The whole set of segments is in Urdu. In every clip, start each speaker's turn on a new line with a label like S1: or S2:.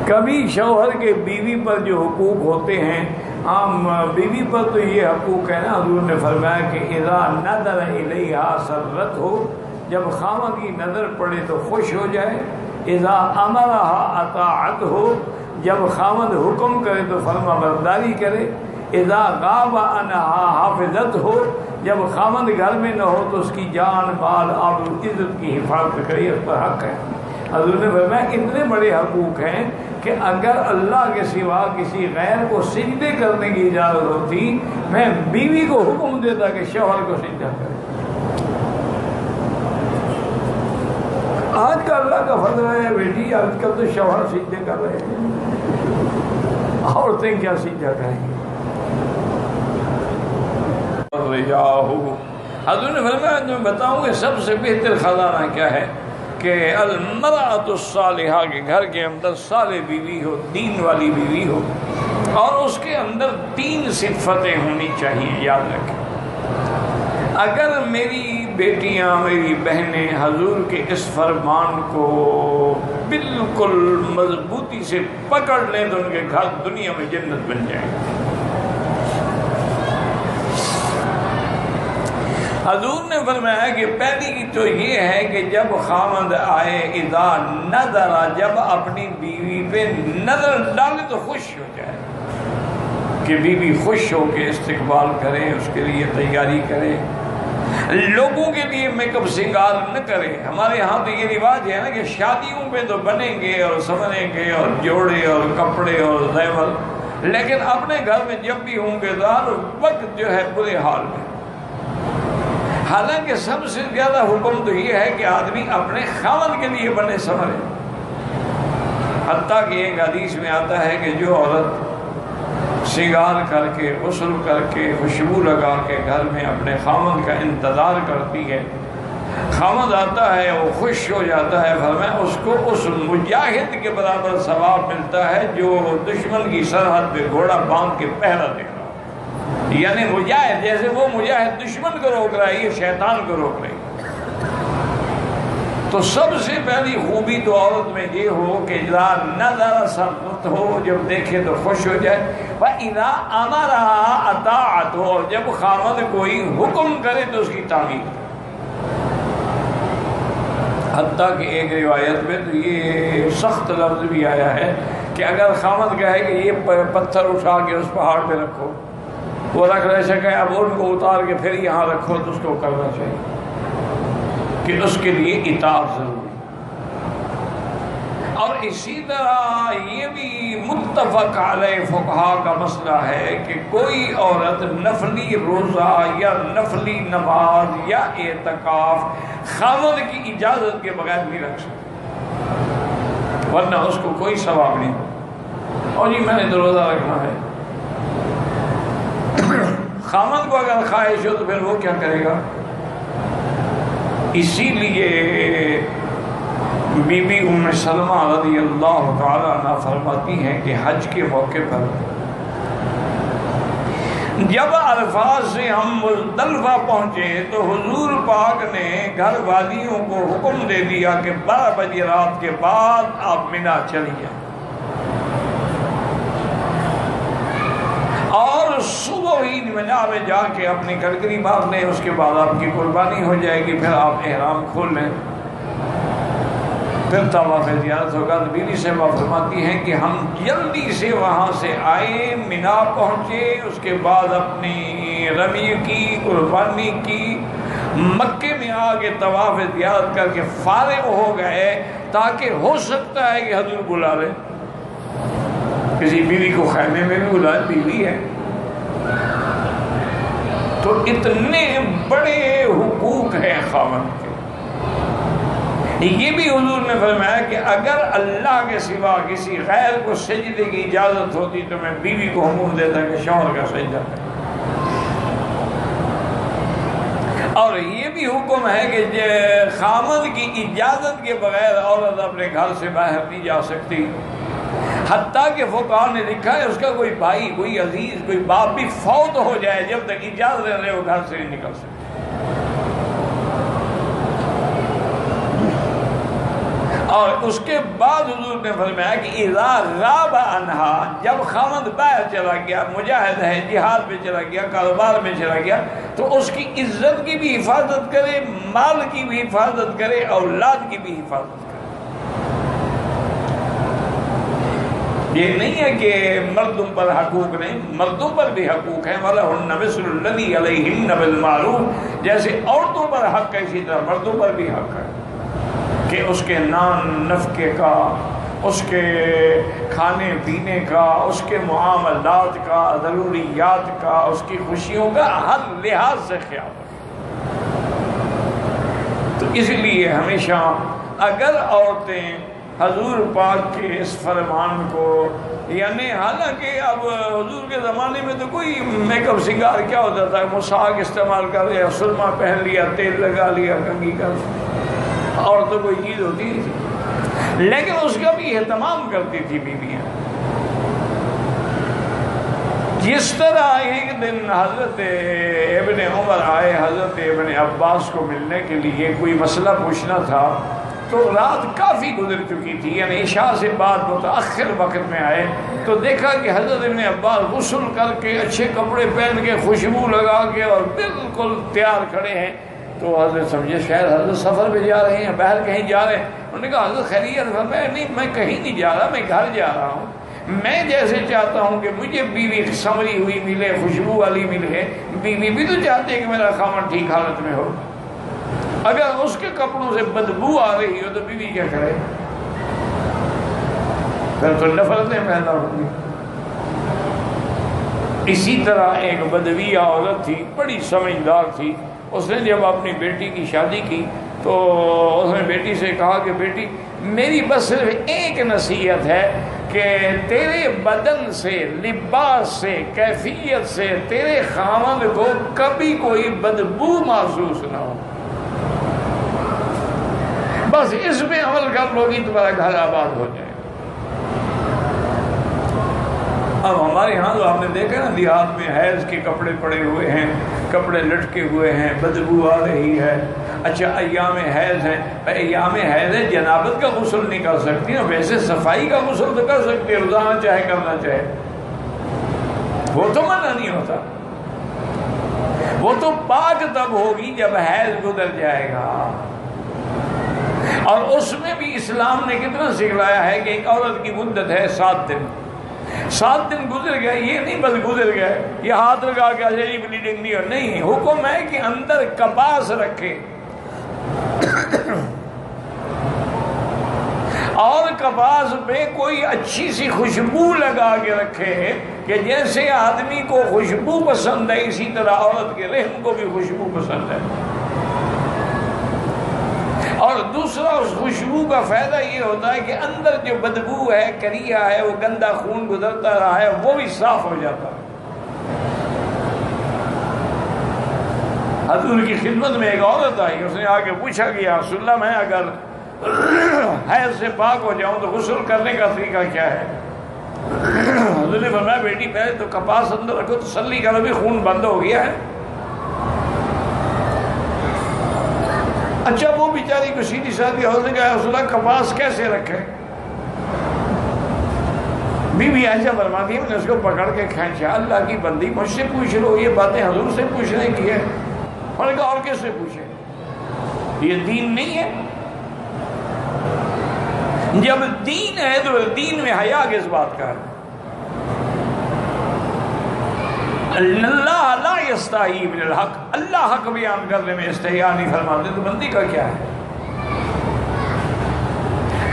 S1: کبھی شوہر کے بیوی پر جو حقوق ہوتے ہیں، عام بیوی پر تو یہ حقوق ہے نا، حضور نے فرمایا کہ اذا نظر الیہا سرت ہو، جب خاوند کی نظر پڑے تو خوش ہو جائے، اذا امرها اطاعت ہو، جب خاوند حکم کرے تو فرما برداری کرے، اذا غاب عنہا حافظت ہو، جب خاوند گھر میں نہ ہو تو اس کی جان مال آبرو عزت کی حفاظت کرے، اس پر حق ہے۔ حضور نے فرمایا اتنے بڑے حقوق ہیں کہ اگر اللہ کے سوا کسی غیر کو سجدے کرنے کی اجازت ہوتی، میں بیوی کو حکم دیتا کہ شوہر کو سجدہ کرے۔ آج کا اللہ کا فضل ہے بیٹی، آج کل تو شوہر سجدے کر رہے ہیں، عورتیں کیا سجدہ کریں گی۔ حضور نے فرمایا میں بتاؤں کہ سب سے بہتر خزانہ کیا ہے، کہ المرأۃ الصالحہ، کے گھر کے اندر صالح بیوی ہو، دین والی بیوی ہو، اور اس کے اندر 3 صفتیں ہونی چاہیے، یاد رکھیں۔ اگر میری بیٹیاں، میری بہنیں حضور کے اس فرمان کو بالکل مضبوطی سے پکڑ لیں تو ان کے گھر دنیا میں جنت بن جائیں گے۔ حضور نے فرمایا کہ پہلی کی تو یہ ہے کہ جب خاوند آئے، اذا نظر، جب اپنی بیوی پہ نظر ڈالے تو خوش ہو جائے، کہ بیوی خوش ہو کے استقبال کرے، اس کے لیے تیاری کرے، لوگوں کے لیے میک اپ سنگار نہ کرے۔ ہمارے ہاں تو یہ رواج ہے نا کہ شادیوں پہ تو بنیں گے اور سنوریں گے اور جوڑے اور کپڑے اور زیور، لیکن اپنے گھر میں جب بھی ہوں گے تو ہر وقت جو ہے برے حال میں۔ حالانکہ سب سے زیادہ حکم تو یہ ہے کہ آدمی اپنے خاوند کے لیے بنے سنورے۔ حتیٰ کہ ایک حدیث میں آتا ہے کہ جو عورت سنگار کر کے، غسل کر کے، خوشبو لگا کے گھر میں اپنے خاوند کا انتظار کرتی ہے، خاوند آتا ہے وہ خوش ہو جاتا ہے، فرمایا اس کو اس مجاہد کے برابر ثواب ملتا ہے جو دشمن کی سرحد پہ گھوڑا باندھ کے پہرا دے رہا، یعنی مجاہد، جیسے وہ مجاہد دشمن کو روک رہا ہے، یہ شیطان کو روک رہی ہے۔ تو سب سے پہلی خوبی تو عورت میں یہ ہو کہ اذا نظر سرت ہو، جب دیکھے تو خوش ہو جائے، وَإِذَا أَمَرَهَا أَطَاعَتْ ہو، اور جب خاوند کوئی حکم کرے تو اس کی تعمیل۔ حتیٰ کہ ایک روایت میں تو یہ سخت لفظ بھی آیا ہے کہ اگر خاوند کہے کہ یہ پتھر اٹھا کے اس پہاڑ پہ رکھو، وہ رکھ رہ سکے، اب ان کو اتار کے پھر یہاں رکھو، تو اس کو کرنا چاہیے، کہ اس کے لیے اطاعت ضروری۔ اور اسی طرح یہ بھی متفق علیہ فقہا کا مسئلہ ہے کہ کوئی عورت نفلی روزہ یا نفلی نماز یا اعتکاف خاوند کی اجازت کے بغیر نہیں رکھ سکتی، ورنہ اس کو کوئی ثواب نہیں ہو۔ اور جی میں نے تو روزہ رکھنا ہے، خاوند کو اگر خواہش ہو تو پھر وہ کیا کرے گا؟ اسی لیے بی بی ام سلمہ رضی اللہ تعالی عنہ فرماتی ہیں کہ حج کے موقع پر جب عرفات سے ہم مزدلفہ پہنچے تو حضور پاک نے گھر والیوں کو حکم دے دیا کہ 12 بجے رات کے بعد آپ منا چلی جائیں، اور صبح ہی منا میں جا کے اپنی گھڑگری مار لیں، اس کے بعد آپ کی قربانی ہو جائے گی، پھر آپ احرام کھول لیں، پھر طواف زیارت ہوگا۔ بیوی سے فرماتی ہیں کہ ہم جلدی سے وہاں سے آئے، منا پہنچے، اس کے بعد اپنی رمی کی، قربانی کی، مکے میں آ کے طواف زیارت کر کے فارغ ہو گئے، تاکہ ہو سکتا ہے کہ حضور بلا لے، کسی بیوی کو خیمے میں بھی بلا، بیوی ہے۔ تو اتنے بڑے حقوق ہیں خاوند کے۔ یہ بھی حضور نے فرمایا کہ اگر اللہ کے سوا کسی غیر کو سجدے کی اجازت ہوتی تو میں بیوی کو حکم دیتا کہ شوہر کا سجدہ کرے۔ اور یہ بھی حکم ہے کہ خاوند کی اجازت کے بغیر عورت اپنے گھر سے باہر نہیں جا سکتی، حتیٰ کہ فقہاء نے لکھا ہے اس کا کوئی بھائی، کوئی عزیز، کوئی باپ بھی فوت ہو جائے، جب تک اجازت رہے وہ گھر سے نہیں نکل سکتے۔ اور اس کے بعد حضور نے فرمایا کہ اذا غاب عنہا، جب خاوند باہر چلا گیا، مجاہد ہے، جہاد میں چلا گیا، کاروبار میں چلا گیا، تو اس کی عزت کی بھی حفاظت کرے، مال کی بھی حفاظت کرے، اولاد کی بھی حفاظت کرے۔ یہ نہیں ہے کہ مردوں پر حقوق نہیں، مردوں پر بھی حقوق ہیں، وَلَهُنَّ مِثْلُ الَّذِي عَلَيْهِنَّ بِالْمَعْرُوفِ، جیسے عورتوں پر حق ہے اسی طرح مردوں پر بھی حق ہے کہ اس کے نان نفقے کا، اس کے کھانے پینے کا، اس کے معاملات کا، ضروریات کا، اس کی خوشیوں کا ہر لحاظ سے خیال رکھے۔ تو اس لیے ہمیشہ اگر عورتیں حضور پاک کے اس فرمان کو، یعنی حالانکہ اب حضور کے زمانے میں تو کوئی میک اپ سنگار کیا ہوتا تھا، مساق استعمال کر لیا، سرما پہن لیا، تیل لگا لیا، کنگھی کر، اور تو کوئی چیز ہوتی نہیں تھی، لیکن اس کا بھی اہتمام کرتی تھی بیویاں۔ جس طرح ایک دن حضرت ابن عمر آئے حضرت ابن عباس کو ملنے کے لیے، کوئی مسئلہ پوچھنا تھا، تو رات کافی گزر چکی تھی، یعنی عشاء سے بعد متأخر وقت میں آئے، تو دیکھا کہ حضرت ابن عباس غسل کر کے، اچھے کپڑے پہن کے، خوشبو لگا کے اور بالکل تیار کھڑے ہیں۔ تو حضرت سمجھے شاید حضرت سفر پہ جا رہے ہیں، باہر کہیں جا رہے ہیں۔ انہوں نے کہا حضرت خیریت؟ فرمایا نہیں، میں کہیں نہیں جا رہا، میں گھر جا رہا ہوں۔ میں جیسے چاہتا ہوں کہ مجھے بیوی سنوری ہوئی ملے، خوشبو والی ملے، بیوی بھی تو چاہتے ہیں کہ میرا خاوند ٹھیک حالت میں ہو۔ اگر اس کے کپڑوں سے بدبو آ رہی ہو تو بیوی کیا کرے؟ پھر تو نفرتیں پیدا ہوگی۔ اسی طرح ایک بدوی عورت تھی، بڑی سمجھدار تھی، اس نے جب اپنی بیٹی کی شادی کی تو اس نے بیٹی سے کہا کہ بیٹی میری بس صرف ایک نصیحت ہے کہ تیرے بدن سے، لباس سے، کیفیت سے تیرے خاوند کو کبھی کوئی بدبو محسوس نہ ہو، بس اس میں عمل کر لو گی تمہارا گھر آباد ہو جائے۔ اب ہمارے ہاں تو آپ نے دیکھا نا، دیہات میں حیض کے کپڑے پڑے ہوئے ہیں، کپڑے لٹکے ہوئے ہیں، بدبو آ رہی ہے۔ اچھا ایام حیض ہیں، ایام حیض ہے، جنابت کا غسل نہیں کر سکتی نا، ویسے صفائی کا غسل تو کر سکتی ہے، روزانہ چاہے کرنا چاہے، وہ تو منع نہیں ہوتا۔ وہ تو پاک تب ہوگی جب حیض گزر جائے گا، اور اس میں بھی اسلام نے کتنا سکھلایا ہے کہ ایک عورت کی مدت ہے 7 دن۔ 7 دن گزر گئے، یہ نہیں بس گزر گئے، یہ ہاتھ لگا کے اجلی بلیڈنگ نہیں ہو، نہیں، حکم ہے کہ اندر کپاس رکھے، اور کپاس پہ کوئی اچھی سی خوشبو لگا کے رکھے کہ جیسے آدمی کو خوشبو پسند ہے اسی طرح عورت کے رحم کو بھی خوشبو پسند ہے۔ اور دوسرا اس خوشبو کا فائدہ یہ ہوتا ہے کہ اندر جو بدبو ہے، کریا ہے، وہ گندا خون گزرتا رہا ہے، وہ بھی صاف ہو جاتا ہے۔ حضور کی خدمت میں ایک عورت آئی، اس نے آ کے پوچھا کہ یا رسول اللہ میں اگر حیض سے پاک ہو جاؤں تو غسل کرنے کا طریقہ کیا ہے؟ حضور نے فرمایا بیٹی پہلے تو کپاس اندر رکھو، تسلی کرو بھی خون بند ہو گیا ہے۔ اچھا وہ بیچاری کو سیدھی سادھی حضرت نے کہا رسول اللہ کپاس کیسے رکھے؟ بی بی عائشہ فرماتی ہے میں نے اس کو پکڑ کے کھینچا، اللہ کی بندی مجھ سے پوچھ لو، یہ باتیں حضور سے پوچھنے کی ہے؟ اور کہا اور کس سے پوچھے؟ یہ دین نہیں ہے؟ جب دین ہے تو دین میں حیا کس بات کا ہے؟ اللہ لا یستحی من الحق، اللہ حق بیان کرنے میں استحیاء نہیں فرماتے، تو بندی کا کیا ہے؟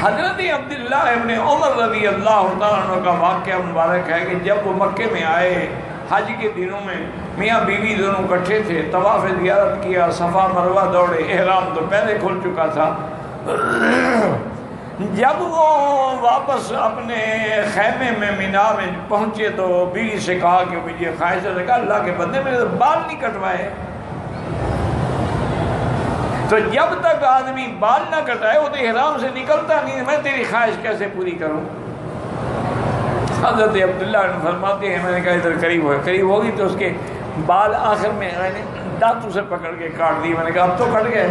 S1: حضرت عبداللہ ابن عمر رضی اللہ تعالیٰ عنہ کا واقعہ مبارک ہے کہ جب وہ مکے میں آئے حج کے دنوں میں، میاں بیوی دونوں اکٹھے تھے، طواف زیارت کیا، صفا مروہ دوڑے، احرام تو پہلے کھل چکا تھا۔ جب وہ واپس اپنے خیمے میں مینا میں پہنچے تو بیوی سے کہا کہ مجھے خواہش ہے، کہا اللہ کے بندے میرے بال نہیں کٹوائے۔ تو جب تک آدمی بال نہ کٹائے وہ تو احرام سے نکلتا نہیں، میں تیری خواہش کیسے پوری کروں؟ حضرت عبداللہ فرماتے ہیں میں نے کہا ادھر قریب ہوگی تو اس کے بال آخر میں میں نے دانتوں سے پکڑ کے کاٹ دی۔ میں نے کہا اب تو کٹ گئے؟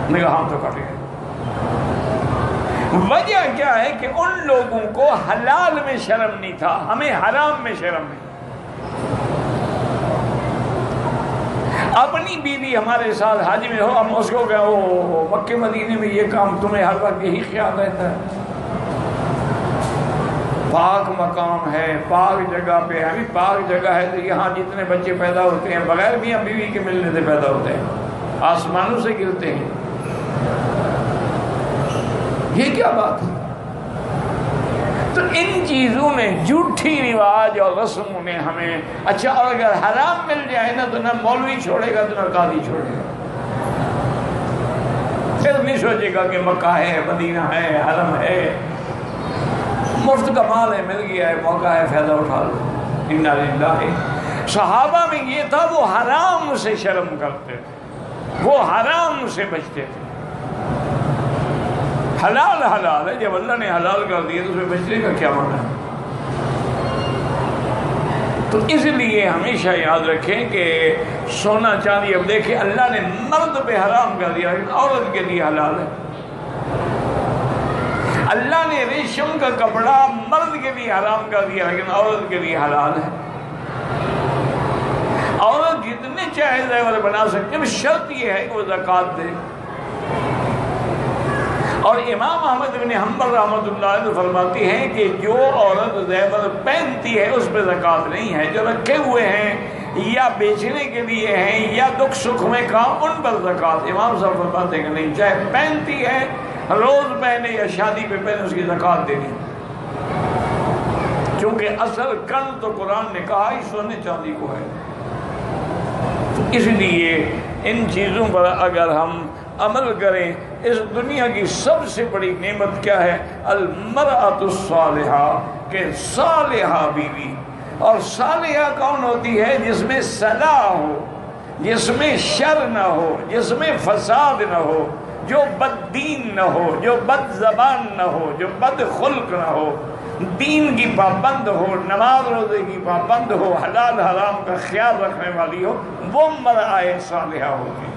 S1: میں نے کہا ہم تو کٹ گئے۔ وجہ کیا ہے کہ ان لوگوں کو حلال میں شرم نہیں تھا، ہمیں حرام میں شرم ہے۔ اپنی بیوی ہمارے ساتھ حج میں ہو، ہم اس کو کہ مکے مدینے میں یہ کام تمہیں ہر وقت یہی خیال رہتا ہے، پاک مقام ہے، پاک جگہ پہ ہے، ابھی پاک جگہ ہے تو یہاں جتنے بچے پیدا ہوتے ہیں بغیر میاں بیوی کے ملنے سے پیدا ہوتے ہیں، آسمانوں سے گرتے ہیں، یہ کیا بات ہے؟ تو ان چیزوں میں جھوٹی رواج اور رسموں نے ہمیں اچھا، اور اگر حرام مل جائے نا تو نہ مولوی چھوڑے گا تو نہ قاضی چھوڑے گا، پھر نہیں سوچے گا کہ مکہ ہے، مدینہ ہے، حرم ہے، مفت کا مال ہے، مل گیا ہے، موقع ہے، فائدہ اٹھا لو۔ انا للہ۔ صحابہ میں یہ تھا، وہ حرام سے شرم کرتے تھے، وہ حرام سے بچتے تھے۔ حلال حلال ہے، جب اللہ نے حلال کر دیا تو اس میں بچنے کا کیا معنی ہے؟ تو اس لیے ہمیشہ یاد رکھیں کہ سونا چاندی، اب دیکھیں اللہ نے مرد پہ حرام کر دیا، عورت کے لیے حلال ہے۔ اللہ نے ریشم کا کپڑا مرد کے لیے حرام کر دیا لیکن عورت کے لیے حلال ہے۔ عورت جتنے چاہے زیور بنا سکتے ہیں، شرط یہ ہے کہ وہ زکوٰۃ دے۔ اور امام احمد بن حنبل رحمۃ اللہ علیہ فرماتی ہیں کہ جو عورت زیور پہنتی ہے اس پہ زکوٰۃ نہیں ہے، جو رکھے ہوئے ہیں یا بیچنے کے لیے ہیں یا دکھ سکھ میں کام، ان پر زکوٰۃ۔ امام صاحب فرماتے ہیں کہ نہیں، چاہے پہنتی ہے، روز پہنے یا شادی پہ پہنے، اس کی زکوٰۃ دینی، کیونکہ اصل کن تو قرآن نے کہا ہی سونے چاندی کو ہے۔ تو اس لیے ان چیزوں پر اگر ہم عمل کریں، اس دنیا کی سب سے بڑی نعمت کیا ہے؟ المرأۃ الصالحہ، کہ صالحہ بیوی۔ اور صالحہ کون ہوتی ہے؟ جس میں صلاح ہو، جس میں شر نہ ہو، جس میں فساد نہ ہو، جو بد دین نہ ہو، جو بد زبان نہ ہو، جو بد خلق نہ ہو، دین کی پابند ہو، نماز روزے کی پابند ہو، حلال حرام کا خیال رکھنے والی ہو، وہ مرأۃ صالحہ ہوگی۔